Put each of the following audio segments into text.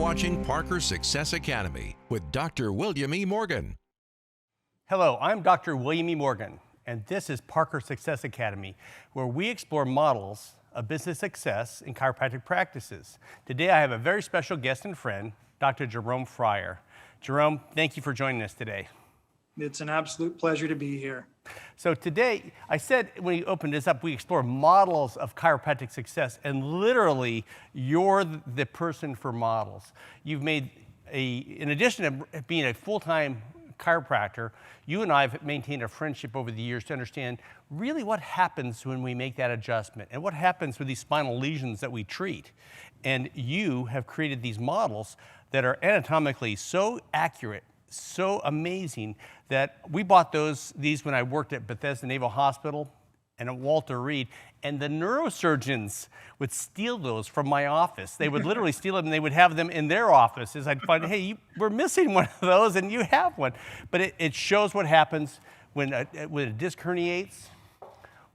watching Parker Success Academy with Dr. William E. Morgan. Hello, I'm Dr. William E. Morgan, and this is Parker Success Academy, where we explore models of business success in chiropractic practices. Today I have a very special guest and friend, Dr. Jerome Fryer. Jerome, thank you for joining us today. It's an absolute pleasure to be here. So today, I said when we opened this up, we explore models of chiropractic success, and literally, you're the person for models. You've made in addition to being a full-time chiropractor, you and I have maintained a friendship over the years to understand really what happens when we make that adjustment and what happens with these spinal lesions that we treat. And you have created these models that are anatomically so accurate, so amazing, that we bought these when I worked at Bethesda Naval Hospital and at Walter Reed, and the neurosurgeons would steal those from my office. They would literally steal them and they would have them in their offices. I'd find, hey, we're missing one of those and you have one. But it shows what happens when a disc herniates,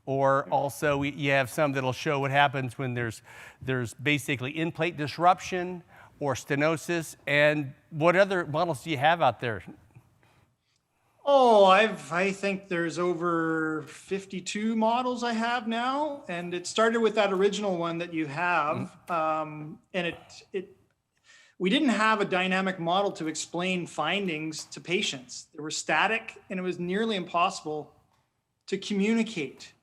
or also you have some that'll show what happens when there's basically in-plate disruption or stenosis. And what other models do you have out there? Oh, I think there's over 52 models I have now, and it started with that original one that you have. And we didn't have a dynamic model to explain findings to patients. They were static, and it was nearly impossible to communicate.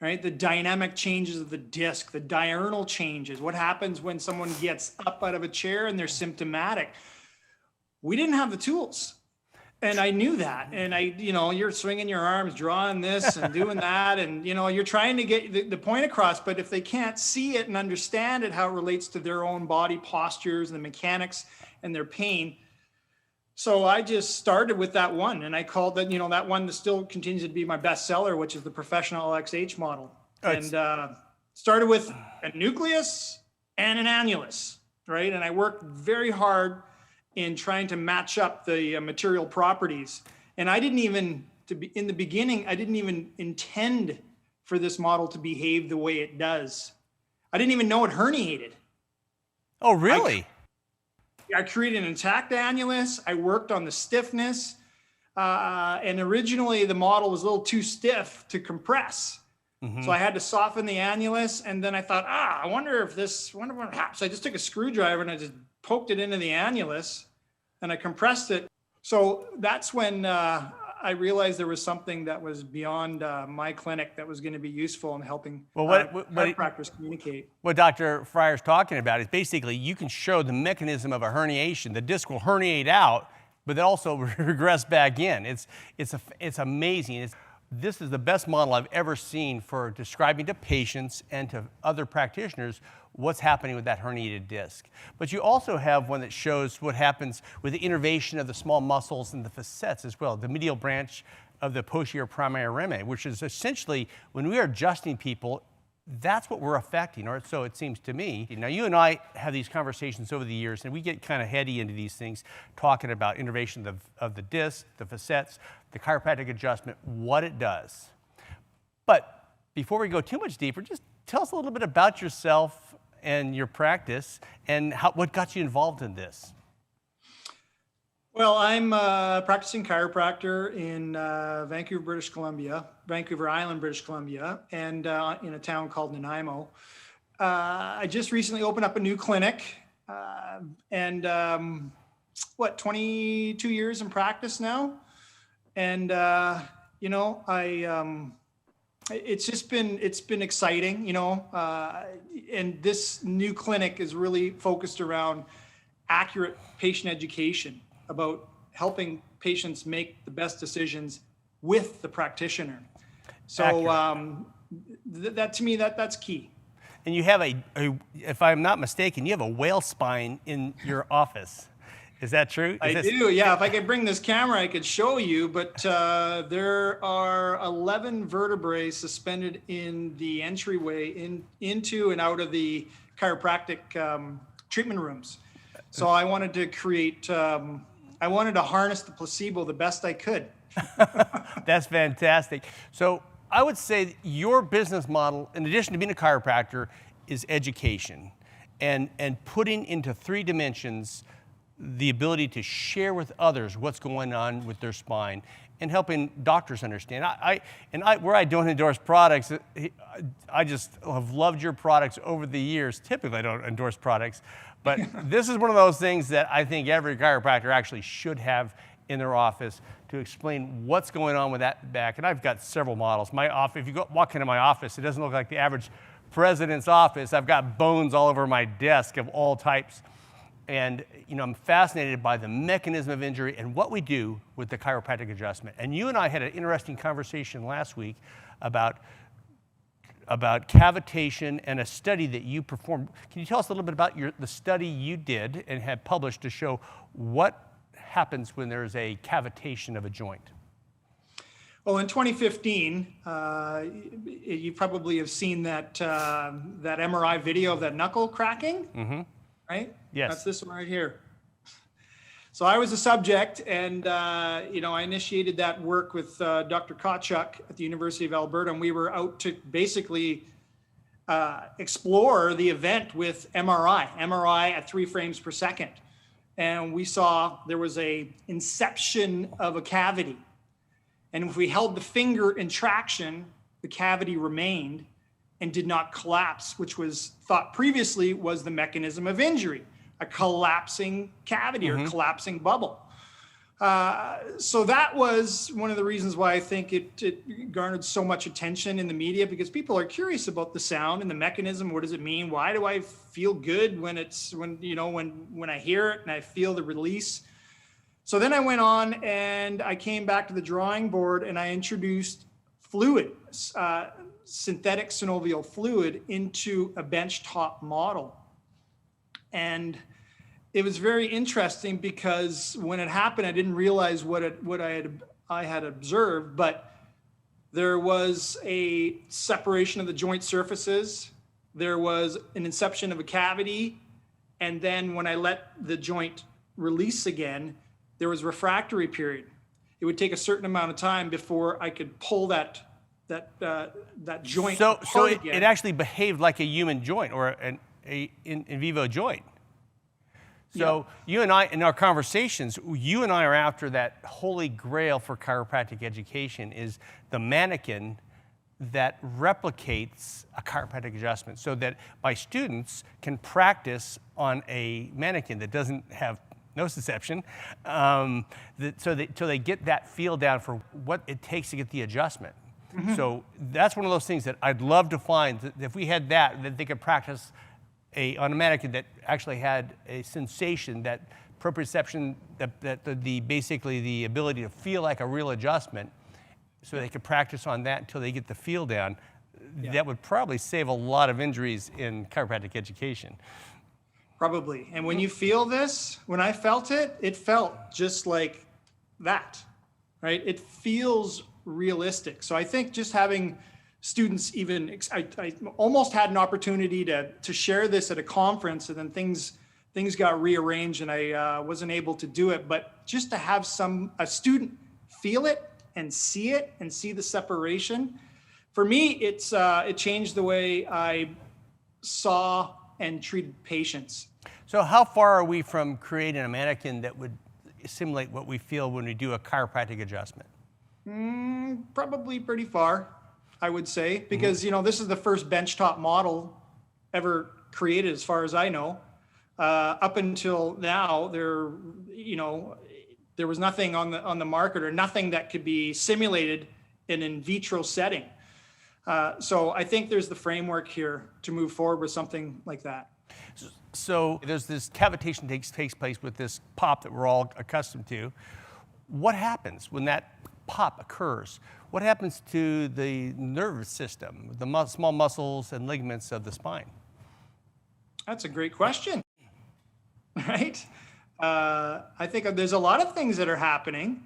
Right? The dynamic changes of the disc, the diurnal changes, what happens when someone gets up out of a chair and they're symptomatic. We didn't have the tools. And I knew that. And you're swinging your arms, drawing this and doing that. And, you're trying to get the point across, but if they can't see it and understand it, how it relates to their own body postures and the mechanics and their pain. So I just started with that one, and I called that, that one that still continues to be my best seller, which is the professional LXH model. And started with a nucleus and an annulus, right? And I worked very hard in trying to match up the material properties. And I didn't even, in the beginning, I didn't even intend for this model to behave the way it does. I didn't even know it herniated. Oh, really? I created an intact annulus. I worked on the stiffness. And originally the model was a little too stiff to compress. Mm-hmm. So I had to soften the annulus. And then I thought, I wonder what happens. So I just took a screwdriver and I just poked it into the annulus and I compressed it. So that's when I realized there was something that was beyond my clinic that was going to be useful in helping chiropractors communicate. What Dr. Fryer's talking about is basically you can show the mechanism of a herniation. The disc will herniate out, but then also regress back in. It's amazing. This is the best model I've ever seen for describing to patients and to other practitioners what's happening with that herniated disc. But you also have one that shows what happens with the innervation of the small muscles and the facets as well, the medial branch of the posterior primary rami, which is essentially when we are adjusting people, that's what we're affecting, or so it seems to me. Now, you and I have these conversations over the years, and we get kind of heady into these things, talking about innervation of the disc, the facets, the chiropractic adjustment, what it does. But before we go too much deeper, just tell us a little bit about yourself and your practice and what got you involved in this. Well, I'm a practicing chiropractor in Vancouver Island, British Columbia, and in a town called Nanaimo. I just recently opened up a new clinic, 22 years in practice now. And, it's been exciting, and this new clinic is really focused around accurate patient education about helping patients make the best decisions with the practitioner. So that to me, that's key. And you have if I'm not mistaken, you have a whale spine in your office. Is that true? I do, yeah. If I could bring this camera, I could show you, but there are 11 vertebrae suspended in the entryway into and out of the chiropractic treatment rooms. So I wanted to harness the placebo the best I could. That's fantastic. So I would say your business model, in addition to being a chiropractor, is education. and putting into 3 dimensions the ability to share with others what's going on with their spine and helping doctors understand. Where I don't endorse products, I just have loved your products over the years. Typically, I don't endorse products, but this is one of those things that I think every chiropractor actually should have in their office to explain what's going on with that back. And I've got several models. My office, if you walk into my office, it doesn't look like the average president's office. I've got bones all over my desk of all types. And I'm fascinated by the mechanism of injury and what we do with the chiropractic adjustment. And you and I had an interesting conversation last week about cavitation and a study that you performed. Can you tell us a little bit about the study you did and had published to show what happens when there's a cavitation of a joint? Well, in 2015, you probably have seen that MRI video of that knuckle cracking, right? Yes. That's this one right here. So I was a subject, and I initiated that work with Dr. Kotchuk at the University of Alberta, and we were out to basically explore the event with MRI at 3 frames per second. And we saw there was a inception of a cavity. And if we held the finger in traction, the cavity remained and did not collapse, which was thought previously was the mechanism of injury, a collapsing cavity or collapsing bubble. So that was one of the reasons why I think it garnered so much attention in the media, because people are curious about the sound and the mechanism. What does it mean? Why do I feel good when I hear it and I feel the release? So then I went on and I came back to the drawing board and I introduced fluid, synthetic synovial fluid, into a benchtop model. And it was very interesting because when it happened, I didn't realize what I had observed, but there was a separation of the joint surfaces. There was an inception of a cavity. And then when I let the joint release again, there was refractory period. It would take a certain amount of time before I could pull that joint apart again. It actually behaved like a human joint or an in vivo joint. So you and I, in our conversations, you and I are after that holy grail for chiropractic education is the mannequin that replicates a chiropractic adjustment so that my students can practice on a mannequin that doesn't have nociception, so they get that feel down for what it takes to get the adjustment. So that's one of those things that I'd love to find, that if we had that they could practice on a mannequin that actually had a sensation, that proprioception, that basically the ability to feel like a real adjustment, so they could practice on that until they get the feel down. That would probably save a lot of injuries in chiropractic education. Probably. And when you feel this, when I felt it, it felt just like that, right? It feels realistic. So I think just having students I almost had an opportunity to share this at a conference, and then things got rearranged and I wasn't able to do it. But just to have a student feel it and see the separation, for me, it changed the way I saw and treated patients. So how far are we from creating a mannequin that would simulate what we feel when we do a chiropractic adjustment? Probably pretty far, I would say, because this is the first benchtop model ever created, as far as I know. Up until now, there was nothing on the market, or nothing that could be simulated in an in vitro setting. So I think there's the framework here to move forward with something like that. So there's this cavitation takes place with this pop that we're all accustomed to. What happens when that pop occurs? What happens to the nervous system, the small muscles and ligaments of the spine? That's a great question, right? I think there's a lot of things that are happening.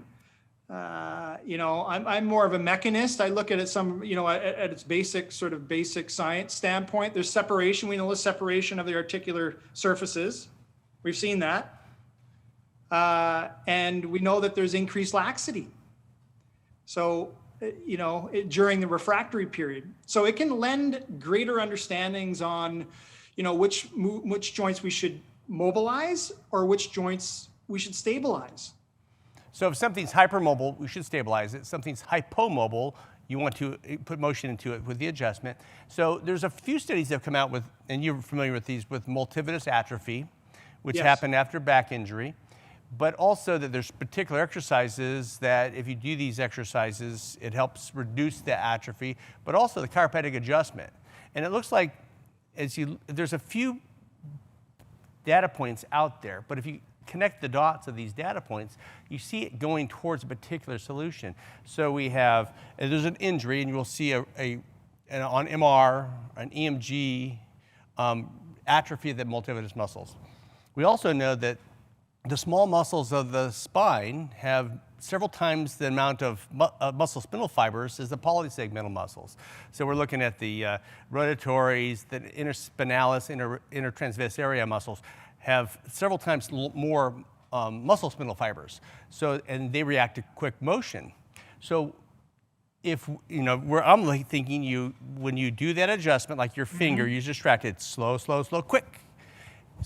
I'm more of a mechanist. I look at it at its basic science standpoint. There's separation. We know the separation of the articular surfaces. We've seen that. And we know that there's increased laxity. So, during the refractory period. So it can lend greater understandings on, which joints we should mobilize or which joints we should stabilize. So if something's hypermobile, we should stabilize it. Something's hypomobile, you want to put motion into it with the adjustment. So there's a few studies that have come out with, and you're familiar with these, with multifidus atrophy, which happened after back injury, but also that there's particular exercises that if you do these exercises, it helps reduce the atrophy, but also the chiropractic adjustment. And it looks like there's a few data points out there, but if you connect the dots of these data points, you see it going towards a particular solution. So there's an injury, and you will see on MR, an EMG, atrophy of the multifidus muscles. We also know that the small muscles of the spine have several times the amount of muscle spindle fibers as the polysegmental muscles. So we're looking at the rotatories, the interspinalis, intertransverse area muscles have several times more muscle spindle fibers. And they react to quick motion. So I'm like thinking when you do that adjustment, like your finger, you distract it, slow, slow, slow, quick.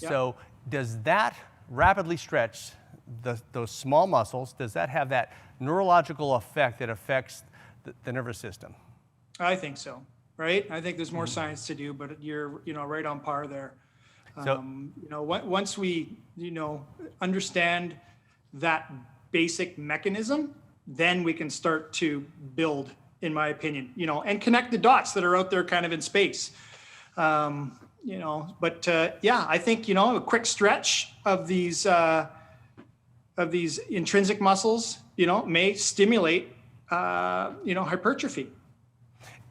Yep. So does that rapidly stretch those small muscles? Does that have that neurological effect that affects the nervous system? I think so, right? I think there's more science to do, but you're right on par there. So, once we, understand that basic mechanism, then we can start to build, in my opinion, and connect the dots that are out there kind of in space. I think, a quick stretch of these intrinsic muscles, may stimulate, hypertrophy.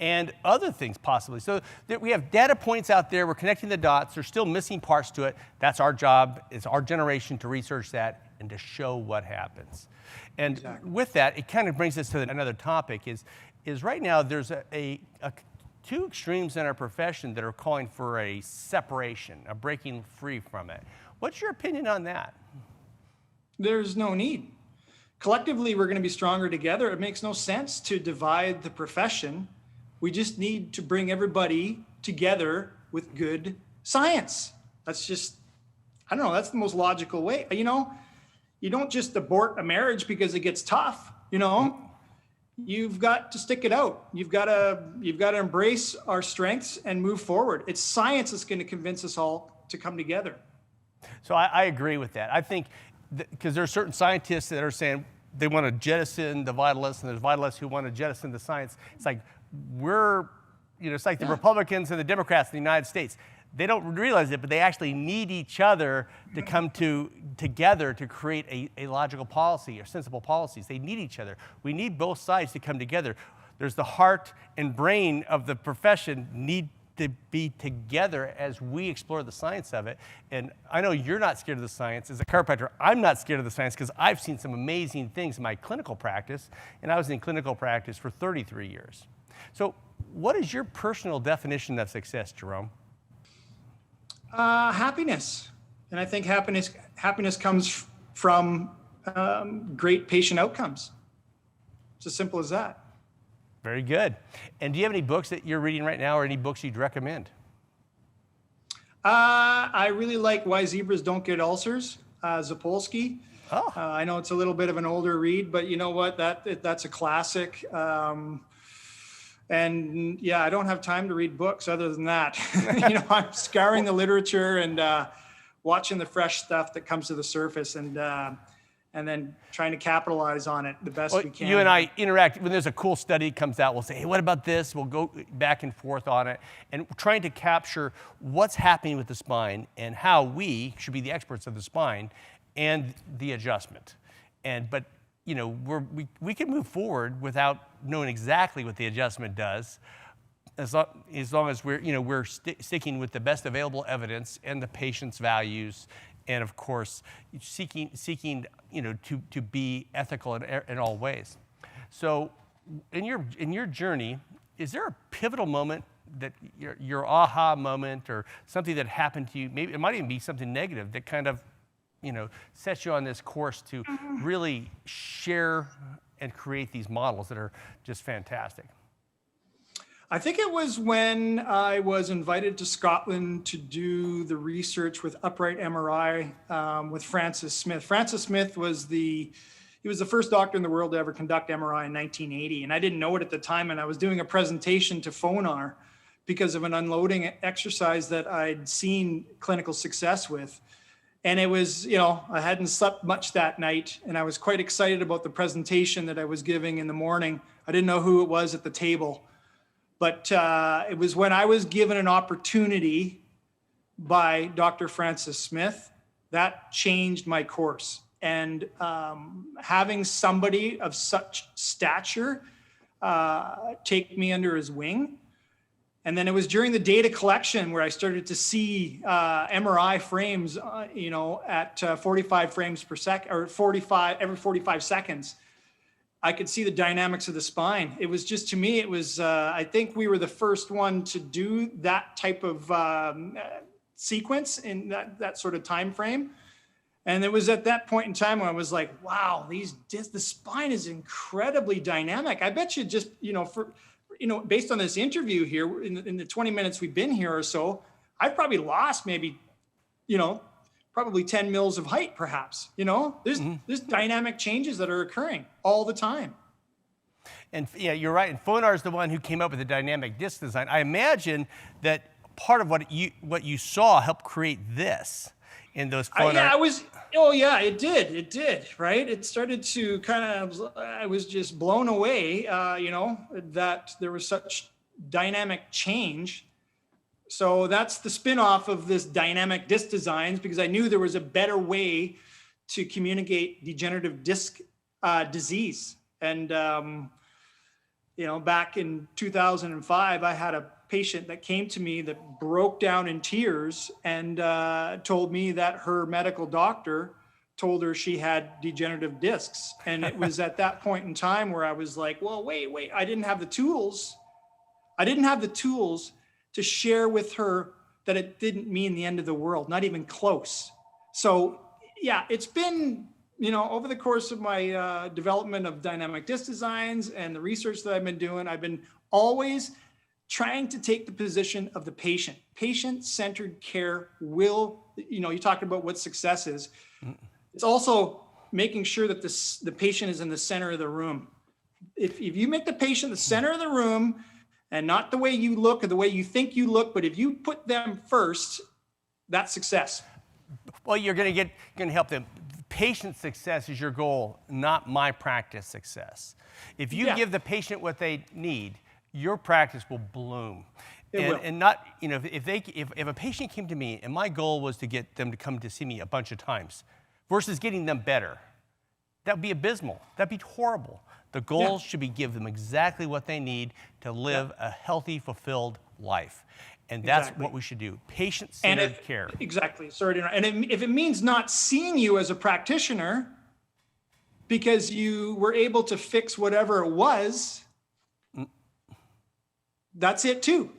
And other things possibly. So we have data points out there, we're connecting the dots, there's still missing parts to it. That's our job, it's our generation to research that and to show what happens. And with that, it kind of brings us to another topic is right now there's two extremes in our profession that are calling for a separation, a breaking free from it. What's your opinion on that? There's no need. Collectively, we're going to be stronger together. It makes no sense to divide the profession. We just need to bring everybody together with good science. That's just, that's the most logical way. You don't just abort a marriage because it gets tough, You've got to stick it out. You've got to embrace our strengths and move forward. It's science that's going to convince us all to come together. So I agree with that. I think because there are certain scientists that are saying they want to jettison the vitalists, and there's vitalists who want to jettison the science. It's like it's like the Republicans and the Democrats in the United States. They don't realize it, but they actually need each other to come together to create a logical policy or sensible policies. They need each other. We need both sides to come together. There's the heart and brain of the profession need to be together as we explore the science of it. And I know you're not scared of the science. As a chiropractor, I'm not scared of the science because I've seen some amazing things in my clinical practice, and I was in clinical practice for 33 years. So what is your personal definition of success, Jerome? Happiness. And I think happiness comes from great patient outcomes. It's as simple as that. Very good. And do you have any books that you're reading right now or any books you'd recommend? I really like Why Zebras Don't Get Ulcers, Zapolsky. Oh. I know it's a little bit of an older read, but you know what? That's a classic. And yeah, I don't have time to read books other than that. I'm scouring the literature and watching the fresh stuff that comes to the surface and then trying to capitalize on it the best we can. You and I interact. When there's a cool study comes out, we'll say, hey, what about this? We'll go back and forth on it and trying to capture what's happening with the spine and how we should be the experts of the spine and the adjustment. But we can move forward without knowing exactly what the adjustment does, as long as we're sticking with the best available evidence and the patient's values, and of course seeking to be ethical in all ways. So, in your journey, is there a pivotal moment that your aha moment or something that happened to you? Maybe it might even be something negative that kind of sets you on this course to really share and create these models that are just fantastic? I think it was when I was invited to Scotland to do the research with upright MRI with Francis Smith. Francis Smith was he was the first doctor in the world to ever conduct MRI in 1980. And I didn't know it at the time. And I was doing a presentation to Phonar because of an unloading exercise that I'd seen clinical success with. And it was, I hadn't slept much that night. And I was quite excited about the presentation that I was giving in the morning. I didn't know who it was at the table. But it was when I was given an opportunity by Dr. Francis Smith that changed my course. And having somebody of such stature take me under his wing. And then it was during the data collection where I started to see MRI frames, at 45 frames per second, or every 45 seconds. I could see the dynamics of the spine. It was just, to me, it was, I think we were the first one to do that type of sequence in that sort of time frame. And it was at that point in time when I was like, wow, the spine is incredibly dynamic. I bet you just, based on this interview here, in the 20 minutes we've been here or so, I've probably lost maybe, probably 10 mils of height, perhaps. There's dynamic changes that are occurring all the time. And yeah, you're right. And Phonar is the one who came up with the dynamic disc design. I imagine that part of what you saw helped create this in those Phonar. It did, right? It started to I was just blown away, that there was such dynamic change. So that's the spin-off of this dynamic disc designs, because I knew there was a better way to communicate degenerative disc disease. And, back in 2005, I had a patient that came to me that broke down in tears and told me that her medical doctor told her she had degenerative discs. And it was at that point in time where I was like, well, wait, I didn't have the tools. To share with her that it didn't mean the end of the world, not even close. So yeah, it's been, over the course of my development of dynamic disc designs and the research that I've been doing, I've been always trying to take the position of the patient. Patient-centered care will, you talked about what success is. It's also making sure that the patient is in the center of the room. If you make the patient the center of the room, and not the way you look or the way you think you look, but if you put them first, that's success. Well, you're going to help them. Patient success is your goal, not my practice success. If you give the patient what they need, your practice will bloom. And not, if a patient came to me and my goal was to get them to come to see me a bunch of times versus getting them better, that would be abysmal. That'd be horrible. The goal should be give them exactly what they need to live a healthy, fulfilled life. And that's what we should do. Patient-centered care. Exactly. Sorry to interrupt. And if it means not seeing you as a practitioner because you were able to fix whatever it was, that's it too,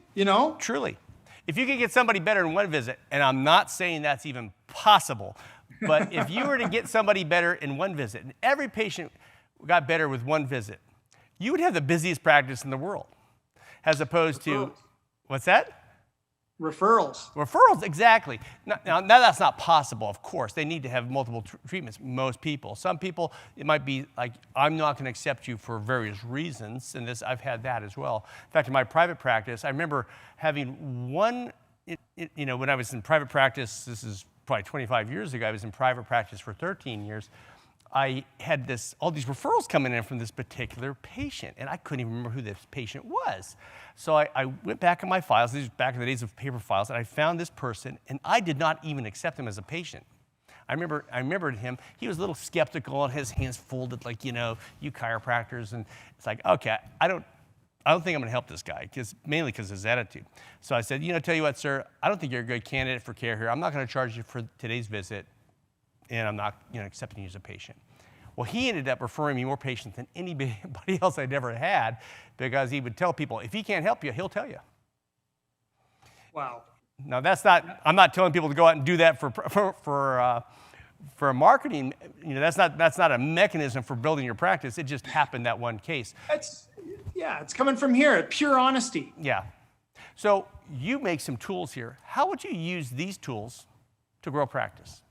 Truly. If you could get somebody better in one visit, and I'm not saying that's even possible, but if you were to get somebody better in one visit, and every patient got better with one visit, you would have the busiest practice in the world, as opposed to, what's that? Referrals, exactly. Now that's not possible, of course. They need to have multiple treatments, most people. Some people, it might be like, I'm not going to accept you for various reasons, and I've had that as well. In fact, in my private practice, I remember having one, when I was in private practice, this is probably 25 years ago, I was in private practice for 13 years, I had all these referrals coming in from this particular patient, and I couldn't even remember who this patient was. So I went back in my files, these were back in the days of paper files, and I found this person, and I did not even accept him as a patient. I remembered him. He was a little skeptical, and his hands folded like, you chiropractors, and it's like, okay, I don't think I'm going to help this guy, mainly because of his attitude. So I said, tell you what, sir, I don't think you're a good candidate for care here. I'm not going to charge you for today's visit, and I'm not accepting you as a patient. Well, he ended up referring me more patients than anybody else I'd ever had, because he would tell people, if he can't help you, he'll tell you. Wow. Now, I'm not telling people to go out and do that for for a marketing, that's not a mechanism for building your practice. It just happened that one case. It's coming from here, pure honesty. Yeah. So you make some tools here. How would you use these tools to grow practice?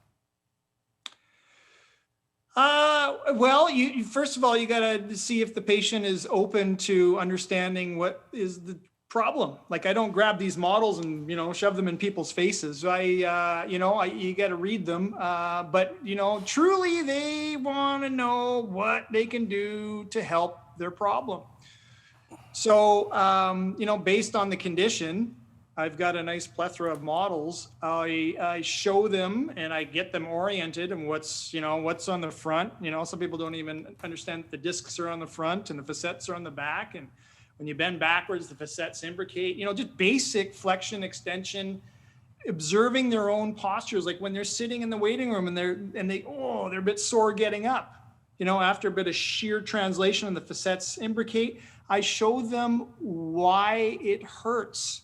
Well, you first of all, you got to see if the patient is open to understanding what is the problem. Like, I don't grab these models and, shove them in people's faces. You got to read them. But, truly they want to know what they can do to help their problem. So, based on the condition, I've got a nice plethora of models. I show them and I get them oriented and what's on the front. Some people don't even understand that the discs are on the front and the facets are on the back. And when you bend backwards, the facets imbricate, just basic flexion, extension, observing their own postures. Like when they're sitting in the waiting room and they're a bit sore getting up, after a bit of shear translation and the facets imbricate, I show them why it hurts.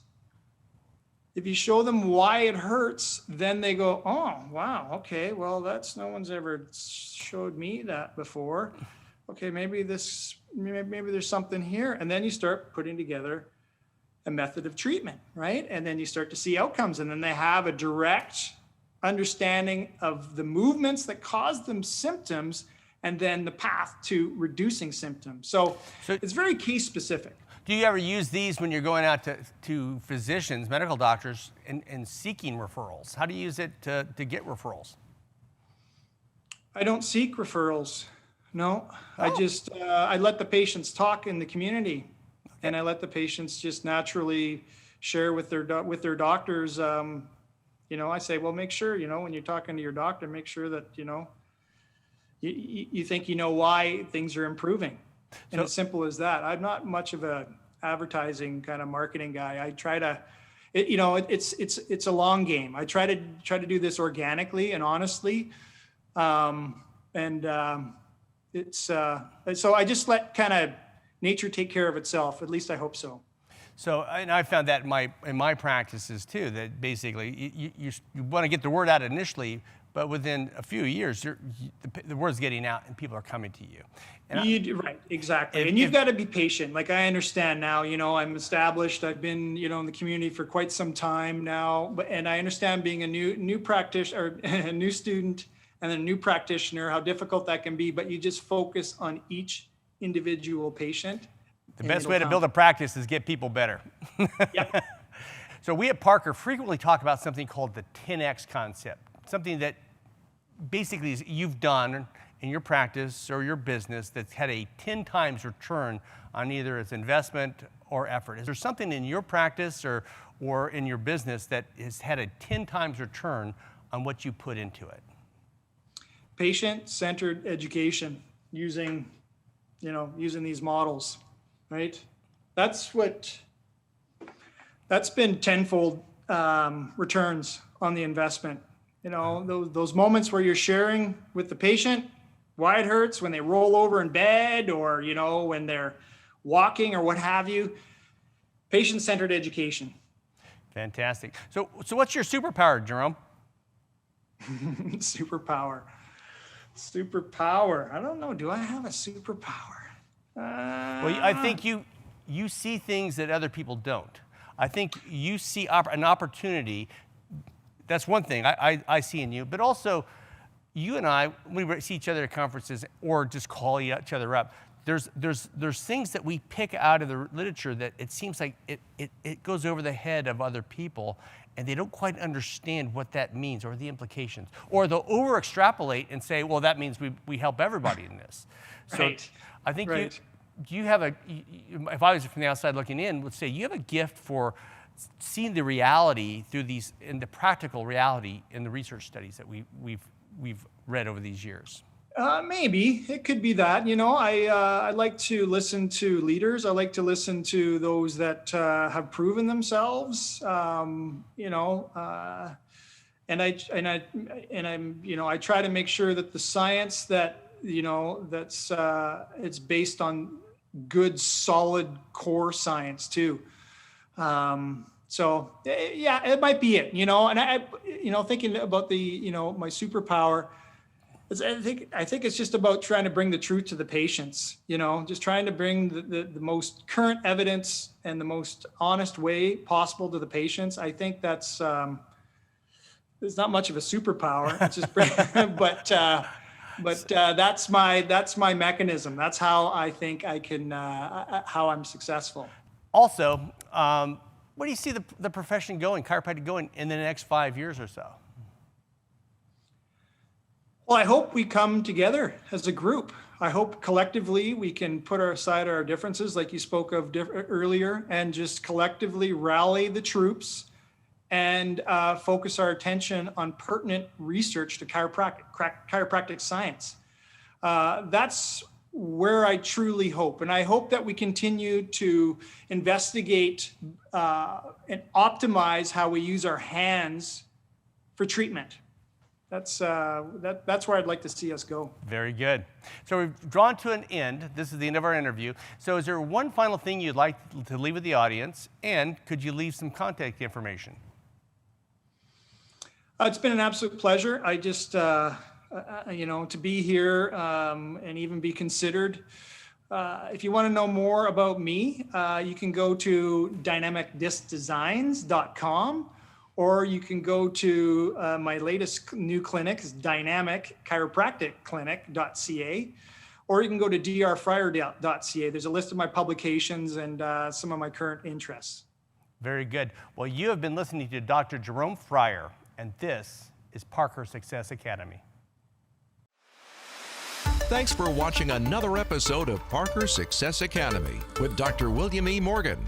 If you show them why it hurts, then they go, oh, wow, okay, well, no one's ever showed me that before. Okay, maybe there's something here. And then you start putting together a method of treatment, right? And then you start to see outcomes. And then they have a direct understanding of the movements that cause them symptoms and then the path to reducing symptoms. So it's very case specific. Do you ever use these when you're going out to physicians, medical doctors, and seeking referrals? How do you use it to get referrals? I don't seek referrals. No, I just, I let the patients talk in the community, and I let the patients just naturally share with their doctors. I say, well, make sure, when you're talking to your doctor, make sure that, you think why things are improving. And as simple as that. I'm not much of a advertising kind of marketing guy. I try to, it's a long game. I try to do this organically and honestly. So I just let kind of nature take care of itself. At least I hope so. So, and I found that in my practices too, that basically you want to get the word out initially, but within a few years, the word's getting out and people are coming to you. Right, exactly. And you've got to be patient. Like, I understand now, I'm established. I've been, in the community for quite some time now, and I understand being a new practitioner, or a new student and a new practitioner, how difficult that can be, but you just focus on each individual patient. The best way to build a practice is get people better. Yep. So we at Parker frequently talk about something called the 10X concept, something that basically you've done in your practice or your business that's had a 10 times return on either its investment or effort. Is there something in your practice or in your business that has had a 10 times return on what you put into it? Patient-centered education using these models, right? That's been tenfold returns on the investment. Those moments where you're sharing with the patient why it hurts when they roll over in bed or, when they're walking or what have you. Patient-centered education. Fantastic. So what's your superpower, Jerome? Superpower. I don't know. Do I have a superpower? Well, I think you see things that other people don't. I think you see an opportunity. That's one thing I see in you, but also you and I, when we see each other at conferences or just call each other up, there's things that we pick out of the literature that it seems like it goes over the head of other people and they don't quite understand what that means or the implications. Or they'll over extrapolate and say, well, that means we help everybody in this. So right. I think right. you have if I was from the outside looking in, would say you have a gift for seeing the reality through the practical reality in the research studies that we've read over these years. Maybe it could be that. I like to listen to leaders. I like to listen to those that have proven themselves. And I try to make sure that the science that it's based on good, solid core science too. So yeah, it might be it. And I thinking about my superpower. I think it's just about trying to bring the truth to the patients, just trying to bring the most current evidence and the most honest way possible to the patients. I think that's, it's not much of a superpower. It's just, but that's my mechanism. That's how I think I can, how I'm successful. Also, where do you see the profession going, chiropractic going in the next 5 years or so? Well, I hope we come together as a group. I hope collectively we can put aside our differences, like you spoke of earlier, and just collectively rally the troops and focus our attention on pertinent research to chiropractic science. That's where I truly hope. And I hope that we continue to investigate and optimize how we use our hands for treatment. That's where I'd like to see us go. Very good. So we've drawn to an end. This is the end of our interview. So is there one final thing you'd like to leave with the audience? And could you leave some contact information? It's been an absolute pleasure. I just, to be here and even be considered. If you want to know more about me, you can go to dynamicdiscdesigns.com. Or you can go to my latest new clinic, is dynamicchiropracticclinic.ca, or you can go to drfryer.ca. There's a list of my publications and some of my current interests. Very good. Well, you have been listening to Dr. Jerome Fryer, and this is Parker Success Academy. Thanks for watching another episode of Parker Success Academy with Dr. William E. Morgan.